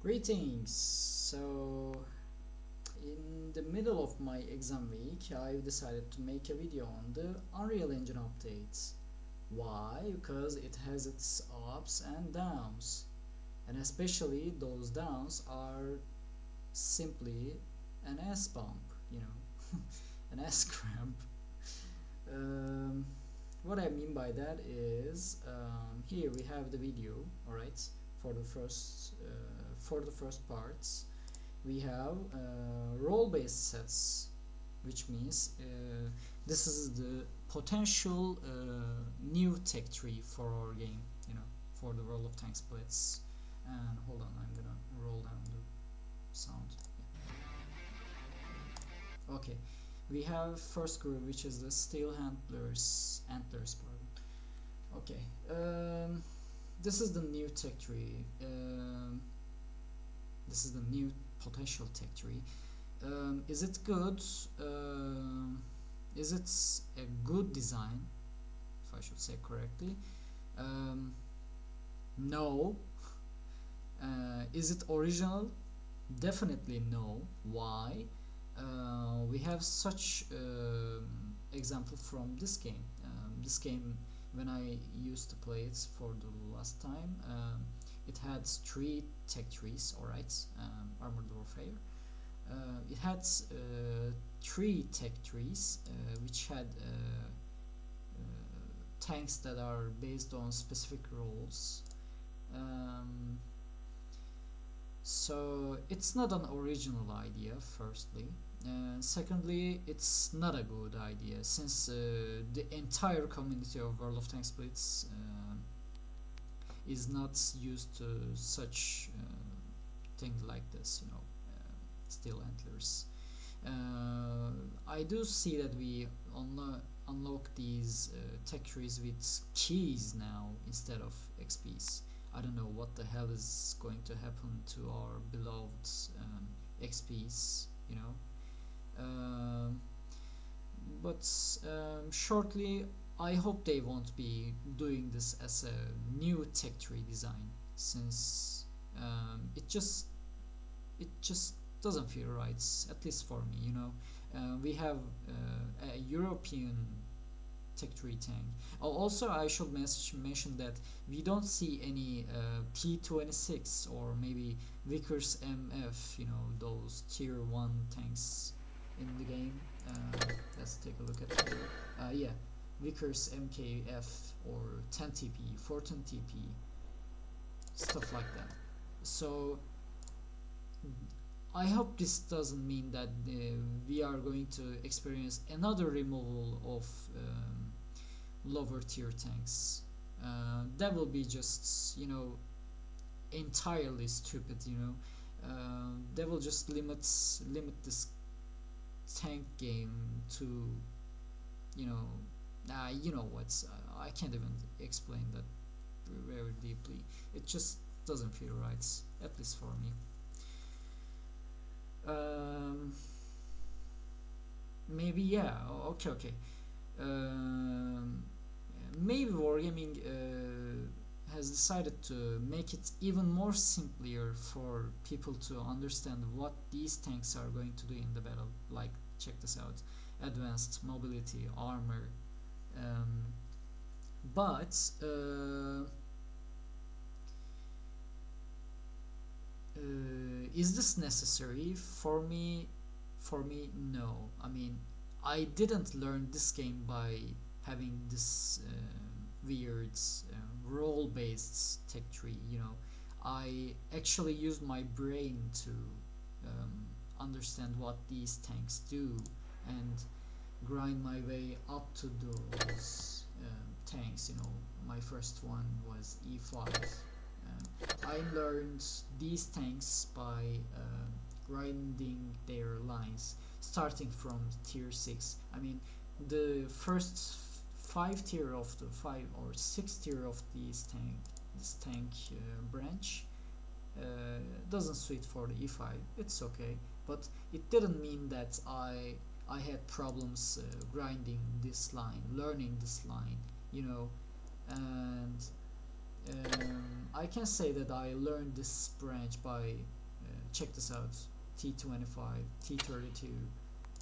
Greetings! So, in the middle of my exam week, I decided to make a video on the Unreal Engine updates. Why? Because it has its ups and downs, and especially those downs are simply an S bump, an S cramp. Um, what I mean by that is here we have the video, all right, for the first parts. We have role-based sets, which means this is the potential new tech tree for our game, for the World of Tanks Blitz. And hold on, I'm gonna roll down the sound. Yeah. Okay, we have first group, which is the steel antlers, pardon. Okay, this is the new tech tree. This is the new potential tech tree. Is it good? Is it a good design, if I should say correctly? No. Is it original? Definitely no. Why? We have such example from this game. This game, when I used to play it for the last time, it had three tech trees. Alright, Armored Warfare. It had three tech trees, which had tanks that are based on specific roles. So it's not an original idea, firstly. Secondly, it's not a good idea, since the entire community of World of Tanks Blitz is not used to such things like this, steel antlers. I do see that we unlock these tech trees with keys now instead of XPs. I don't know what the hell is going to happen to our beloved XPs, but shortly I hope they won't be doing this as a new tech tree design, since it just doesn't feel right, at least for me. We have a European tech tree tank. Also, I should mention that we don't see any P26 or maybe Vickers MF, those tier 1 tanks in the game. Let's take a look at it. Yeah, Vickers MKF or 10TP, 410TP, stuff like that. So I hope this doesn't mean that we are going to experience another removal of lower tier tanks. That will be just, entirely stupid. They will just limit this tank game to, what? I can't even explain that very deeply. It just doesn't feel right, at least for me. Maybe, yeah. Okay. Maybe Wargaming has decided to make it even more simpler for people to understand what these tanks are going to do in the battle. Like, check this out: advanced mobility, armor. But is this necessary? For me, no. I mean, I didn't learn this game by having this weird role-based tech tree. I actually used my brain to understand what these tanks do and grind my way up to those tanks. My first one was E5. I learned these tanks by grinding their lines, starting from tier 6. I mean, the first 5 tier of the 5 or 6 tier of this tank branch doesn't suit for the E5. It's okay, but it didn't mean that I had problems grinding this line, learning this line, and I can say that I learned this branch by check this out: T25, T32,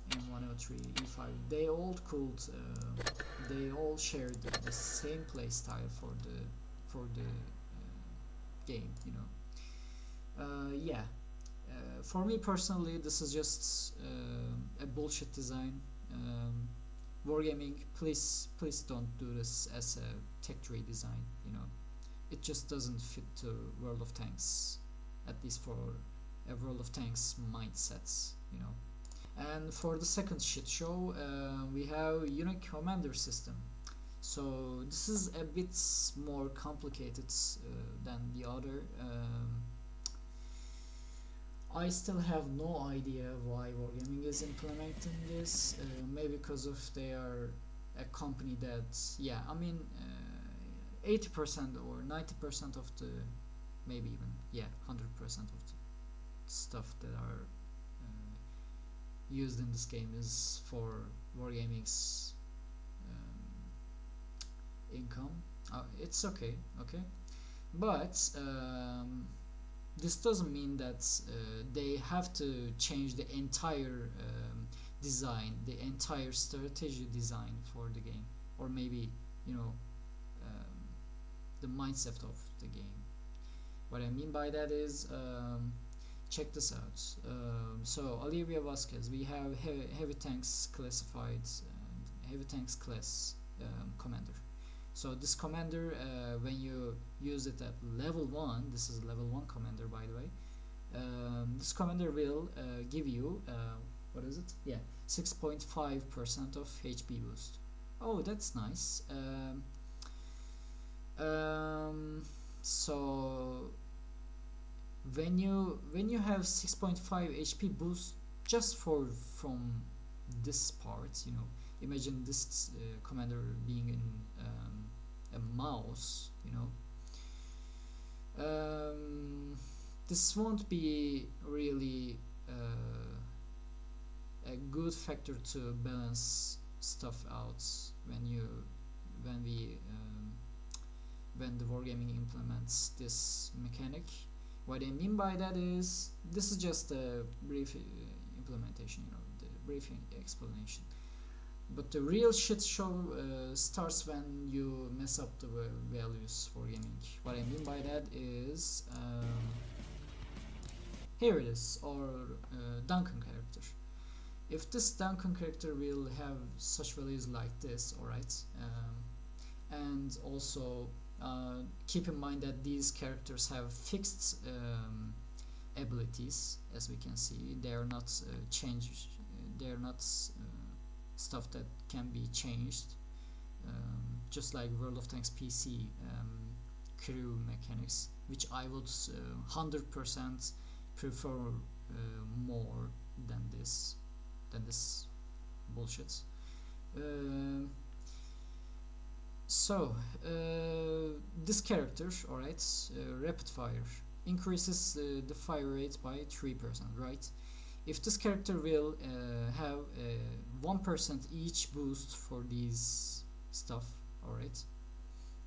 M103, E5. They all could, they all shared the same playstyle for the game, you know. Yeah. For me personally, this is just a bullshit design. Wargaming, please don't do this as a tech tree design. You know, it just doesn't fit to World of Tanks, at least for a World of Tanks mindsets. You know. And for the second shit show, we have unique commander system. So this is a bit more complicated than the other. I still have no idea why Wargaming is implementing this. Maybe because of they are a company that, yeah, I mean, 80% or 90% of the, maybe even, yeah, 100% of the stuff that are used in this game is for Wargaming's income. It's okay, okay, but this doesn't mean that they have to change the entire design, the entire strategy design for the game, or maybe, you know, the mindset of the game. What I mean by that is, check this out. So Olivia Vasquez, we have heavy tanks classified, heavy tanks class commander. So this commander, when you use it at level 1, this is level 1 commander, by the way, this commander will give you, what is it? Yeah, 6.5% of HP boost. Oh, that's nice. So when you have 6.5 HP boost just from this part, you know, imagine this commander being in a mouse, you know. This won't be really a good factor to balance stuff out when the wargaming implements this mechanic. What I mean by that is, this is just a brief implementation, you know, the brief explanation. But the real shit show starts when you mess up the values for gaming. What I mean by that is, here it is, our Duncan character. If this Duncan character will have such values like this, alright, and also keep in mind that these characters have fixed abilities, as we can see. They are not changed. They are not stuff that can be changed, just like World of Tanks PC crew mechanics, which I would 100% prefer more than this bullshit. So this character, alright, rapid fire increases the fire rate by 3%, right? If this character will have 1% each boost for these stuff, alright,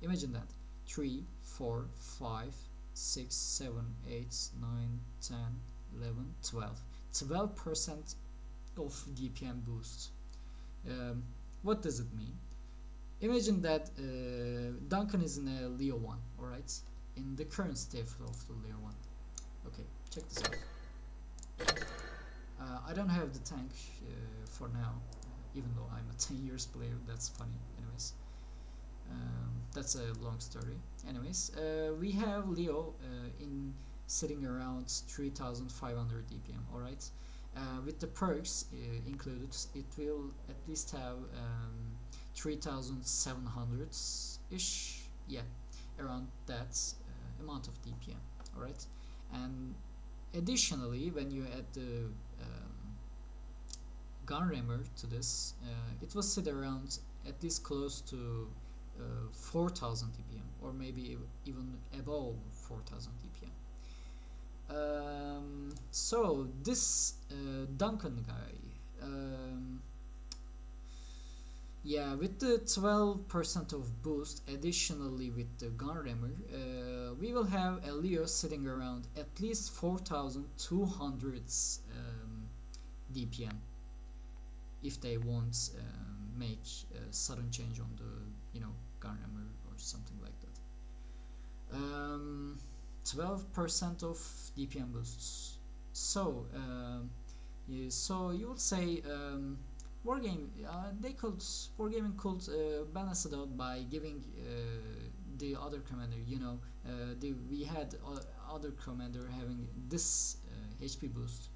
imagine that 3, 4, 5, 6, 7, 8, 9, 10, 11, 12 12% of DPM boost. What does it mean? Imagine that Duncan is in a Leo 1, alright, in the current state of the Leo 1. Okay, check this out. I don't have the tank for now, even though I'm a 10 years player. That's funny. Anyways, that's a long story. Anyways, we have Leo in sitting around 3,500 DPM. Alright, with the perks included, it will at least have 3,700 ish. Yeah, around that amount of DPM. Alright, and additionally, when you add the gun rammer to this, it will sit around at least close to 4,000 DPM, or maybe even above 4,000 DPM. So this Duncan guy, Yeah, with the 12% of boost, additionally with the gunrammer, we will have a Leo sitting around at least 4200 DPM if they won't make a sudden change on the gunrammer or something like that. 12% of DPM boosts. So yeah, so you would say wargame they could wargaming could balance it out by giving the other commander, we had other commander having this HP boost,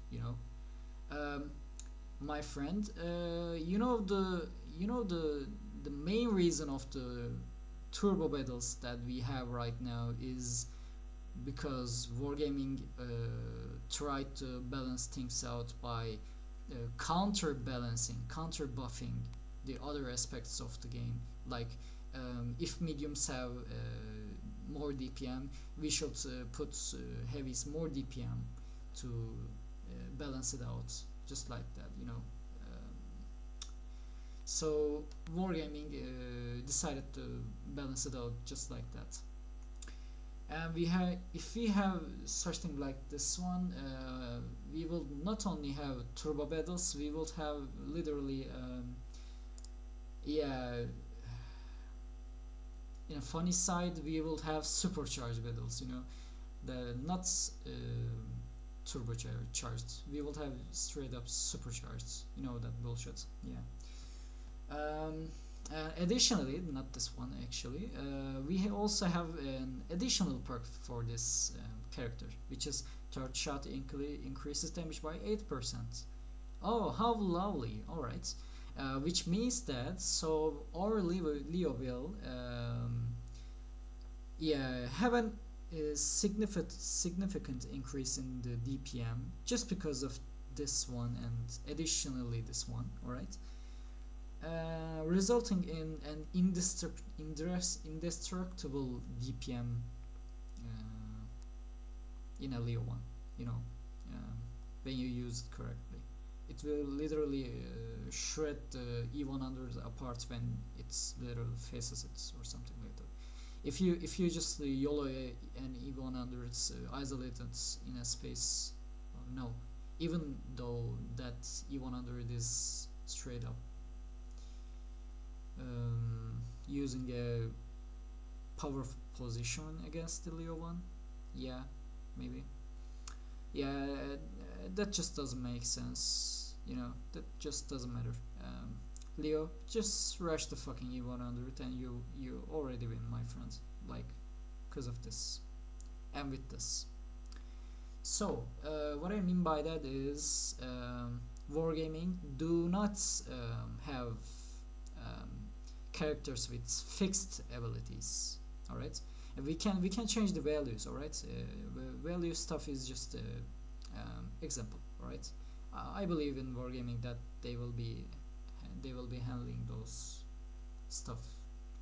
my friend. The main reason of the turbo battles that we have right now is because wargaming tried to balance things out by counter buffing the other aspects of the game. Like if mediums have more DPM, we should put heavies more DPM to balance it out, just like that, so wargaming decided to balance it out just like that. And if we have such thing like this one, we will not only have turbo battles, we will have literally yeah, in a funny side, we will have supercharged battles, the not turbocharged, we will have straight up supercharged, that bullshit. Yeah. Additionally, not this one actually, we also have an additional perk for this character, which is third shot increases damage by 8%. Oh, how lovely! All right, which means that so our Leo will yeah, have a significant increase in the DPM just because of this one and additionally this one. All right. Resulting in an indestructible DPM in a Leo one, um, when you use it correctly. It will literally shred the E100 apart when it's literally faces it or something like that. If you just YOLO an E100 isolated in a space, no, even though that E100 is straight up using a power position against the Leo one. Yeah, maybe. Yeah, that just doesn't make sense. That just doesn't matter. Leo, just rush the fucking E100 and you already win, my friend. Like, because of this and with this. So, what I mean by that is wargaming do not have um, characters with fixed abilities. All right, and we can change the values. All right, value stuff is just example. All right, I believe in wargaming that they will be handling those stuff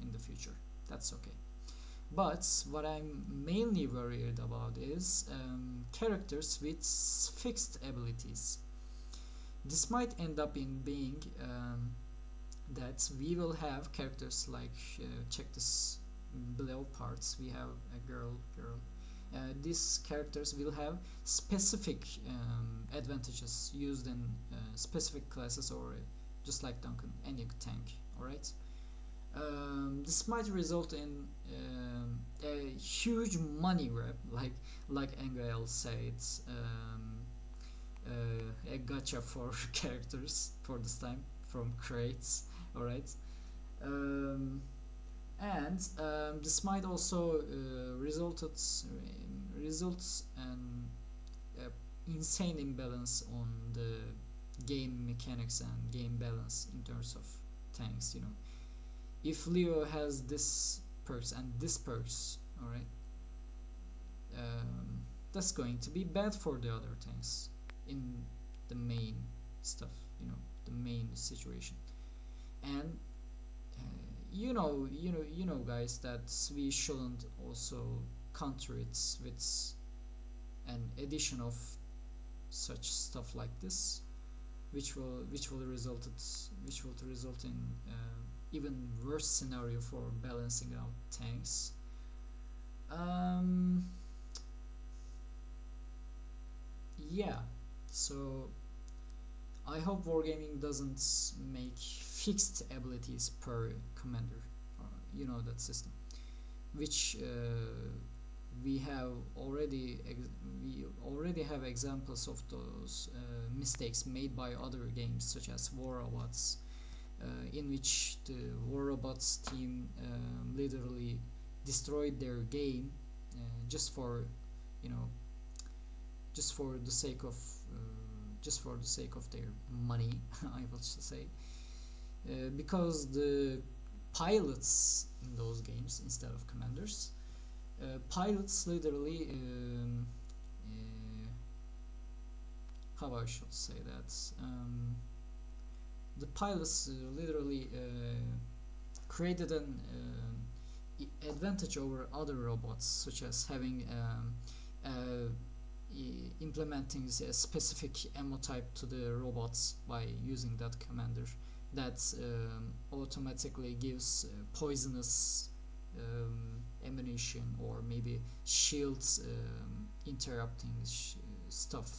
in the future. That's okay. But what I'm mainly worried about is characters with fixed abilities. This might end up in being that we will have characters like check this below parts. We have a girl. These characters will have specific advantages used in specific classes, or just like Duncan, any tank. All right. This might result in a huge money grab, like Angael said, a gacha for characters for this time from crates. All right, um, and this might also results in insane imbalance on the game mechanics and game balance in terms of tanks. If Leo has this perks and this perks, all right, that's going to be bad for the other tanks in the main stuff, the main situation. And guys, that we shouldn't also counter it with an addition of such stuff like this, which will result in even worse scenario for balancing out tanks. Um, yeah, so I hope wargaming doesn't make fixed abilities per commander. You know that system, which we have already we already have examples of those mistakes made by other games such as War Robots, in which the War Robots team literally destroyed their game just for you know just for the sake of just for the sake of their money. I will say, because the pilots in those games instead of commanders, pilots literally how I should say that, the pilots literally created an advantage over other robots, such as having implementing a specific ammo type to the robots by using that commander that automatically gives poisonous ammunition, or maybe shields interrupting stuff,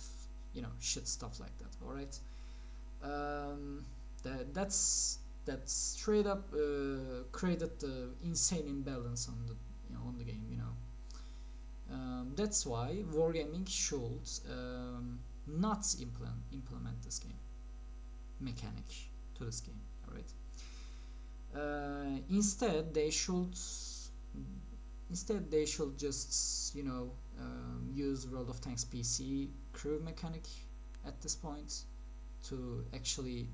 shit stuff like that. All right. That straight up created the insane imbalance on the game. That's why wargaming should not implement this game mechanic to this game. All right. Instead, they should just use World of Tanks PC crew mechanic at this point to actually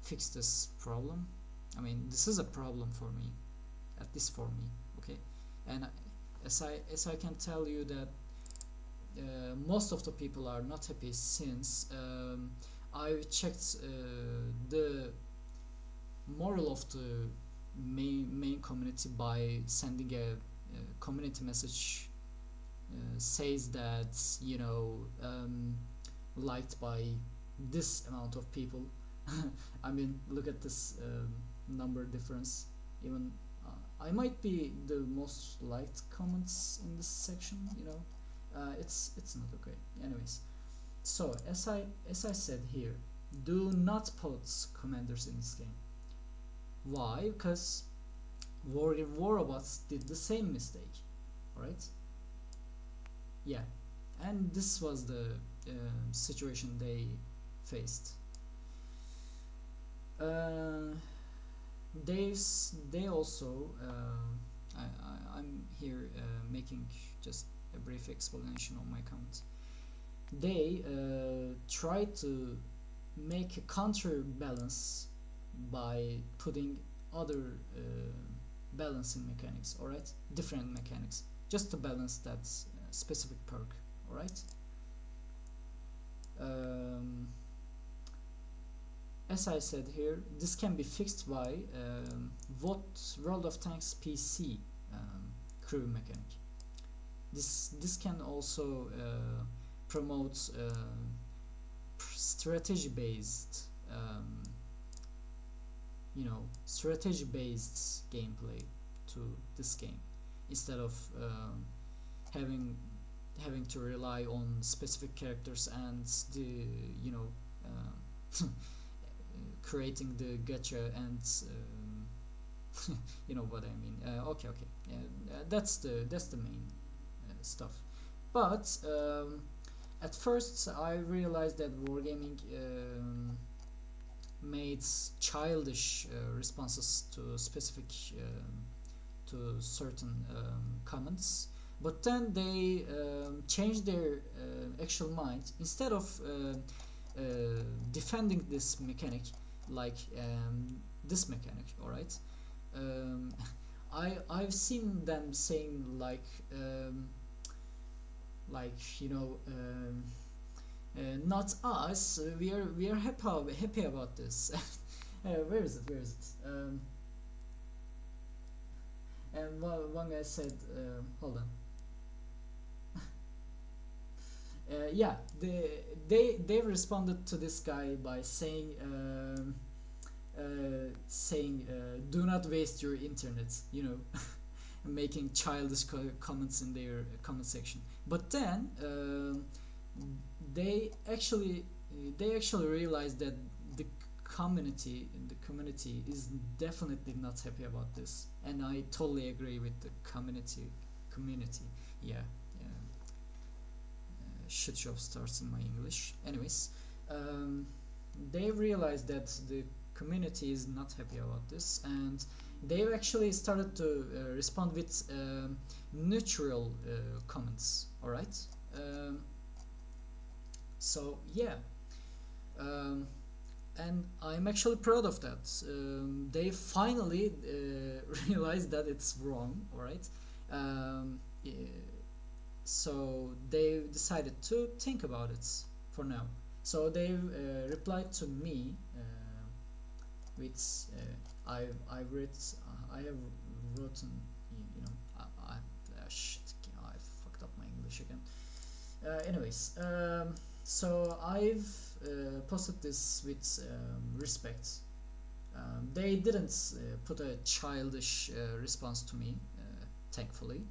fix this problem. I mean, this is a problem for me, at least for me. Okay, and as I can tell you that most of the people are not happy, since I've checked the moral of the main community by sending a community message, says that liked by this amount of people. I mean, look at this number difference. Even I might be the most liked comments in this section. It's not okay. Anyways, so as I said here, do not put commanders in this game. Why? Because War Robots did the same mistake. Alright? Yeah. And this was the situation they faced. They also I'm here making just a brief explanation on my comment. They tried to make a counterbalance by putting other balancing mechanics, alright, different mechanics, just to balance that specific perk. Alright. As I said here, this can be fixed by World of Tanks PC crew mechanic. This can also promote strategy-based strategy-based gameplay to this game, instead of having to rely on specific characters and the creating the gacha and you know what I mean. Okay, yeah, that's the main stuff. But at first I realized that wargaming made childish responses to specific to certain comments, but then they changed their actual mind. Instead of defending this mechanic, like this mechanic, all right, I've seen them saying like not us, we are happy about this. Where is it? And one guy said, hold on. Yeah, they responded to this guy by saying saying do not waste your internet, you know, making childish comments in their comment section. But then they actually they actually realized that the community is definitely not happy about this, and I totally agree with the community. Yeah, shit show starts in my English. Anyways, um, they realized that the community is not happy about this, and they've actually started to respond with neutral comments. All right. Um, so yeah, um, and I'm actually proud of that. They finally realized that it's wrong. All right. Yeah, so they decided to think about it for now. So they replied to me with I've read I have written, you know, shit, I fucked up my English again. Anyways, so I've posted this with respect. They didn't put a childish response to me, thankfully.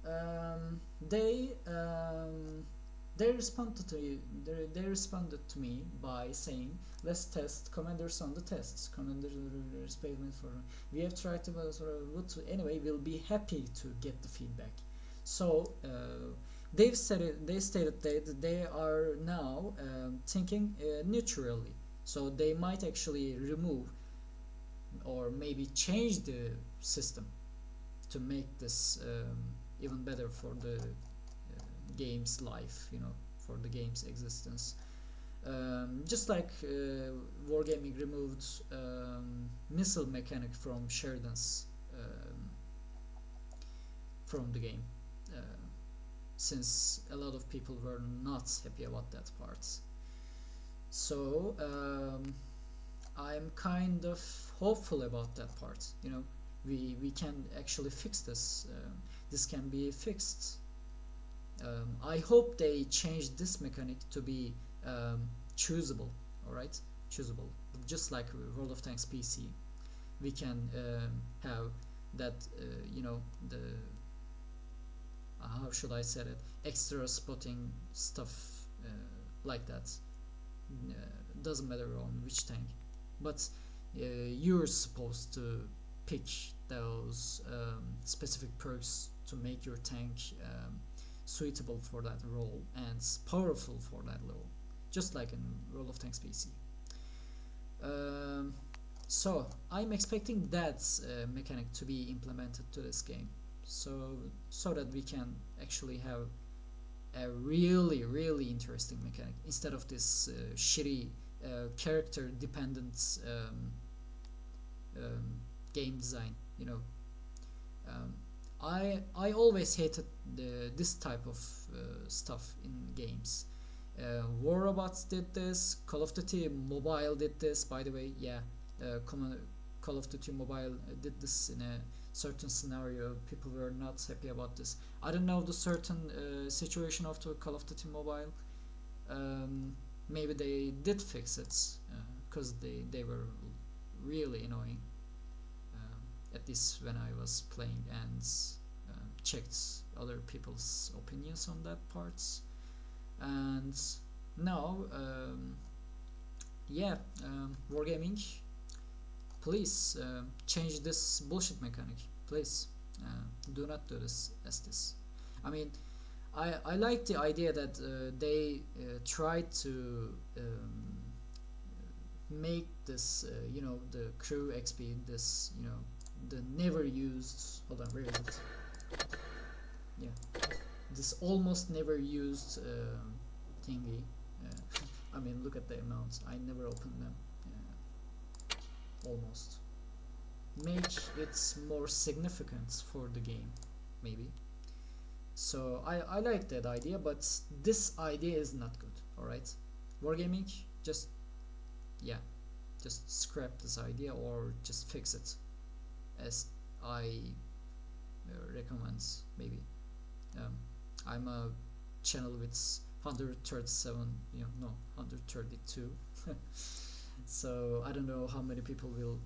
Um, they um, they responded to me by saying, let's test commanders on the tests. Commanders payment for we have tried to anyway, we'll be happy to get the feedback. So they stated that they are now thinking neutrally, so they might actually remove or maybe change the system to make this even better for the game's life, you know, for the game's existence. Just like Wargaming removed missile mechanic from Sheridan's from the game, since a lot of people were not happy about that part. So I'm kind of hopeful about that part. You know, we can actually fix this. This can be fixed. I hope they change this mechanic to be choosable. All right, choosable, just like World of Tanks PC. We can have that. You know, the how should I say it? Extra spotting stuff like that. Doesn't matter on which tank, but you're supposed to pick those specific perks to make your tank suitable for that role and powerful for that role, just like in World of Tanks PC. So I'm expecting that mechanic to be implemented to this game, so that we can actually have a really interesting mechanic instead of this shitty character dependent game design, you know. I always hated this type of stuff in games. War Robots did this, Call of Duty Mobile did this, by the way. Yeah, Call of Duty Mobile did this in a certain scenario. People were not happy about this. I don't know the certain situation of the Call of Duty Mobile. Maybe they did fix it, because they were really annoying, at least when I was playing and checked other people's opinions on that parts. And now yeah, Wargaming, please change this bullshit mechanic, please. Do not do this as this. I mean, I like the idea that they tried to make this you know, the crew XP, this, you know, the never used, hold on, where is it? Yeah, this almost never used thingy. I mean, look at the amounts, I never opened them. Almost make it more significant for the game, maybe. So I like that idea, but this idea is not good. All right, Wargaming, just yeah, just scrap this idea or just fix it, as I recommend. Maybe I'm a channel with 137, you know, no, 132 So I don't know how many people will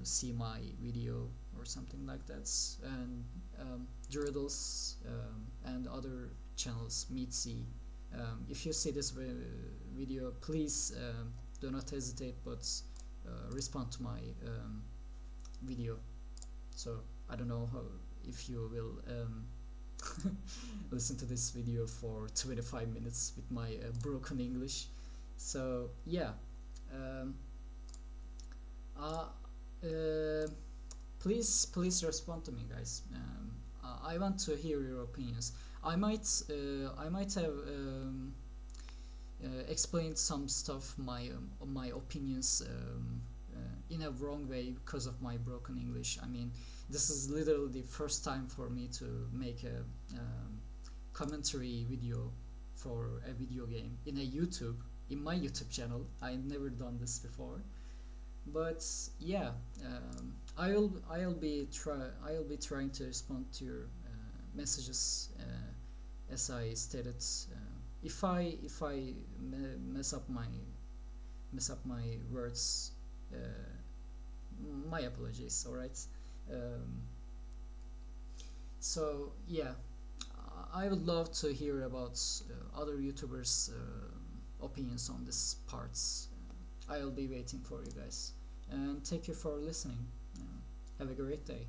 see my video or something like that. And Driddles and other channels, Meetsy. If you see this video, please do not hesitate, but respond to my video. So I don't know how, if you will listen to this video for 25 minutes with my broken English. So yeah, um, uh, uh, please respond to me, guys. I want to hear your opinions. I might have explained some stuff, my opinions, in a wrong way because of my broken English. I mean, this is literally the first time for me to make a commentary video for a video game in a YouTube, in my YouTube channel. I've never done this before, but yeah, I'll be trying to respond to your messages, as I stated. If I mess up my words, my apologies. All right. Um, so yeah, I would love to hear about other YouTubers' opinions on this parts. I'll be waiting for you guys, and thank you for listening. Have a great day.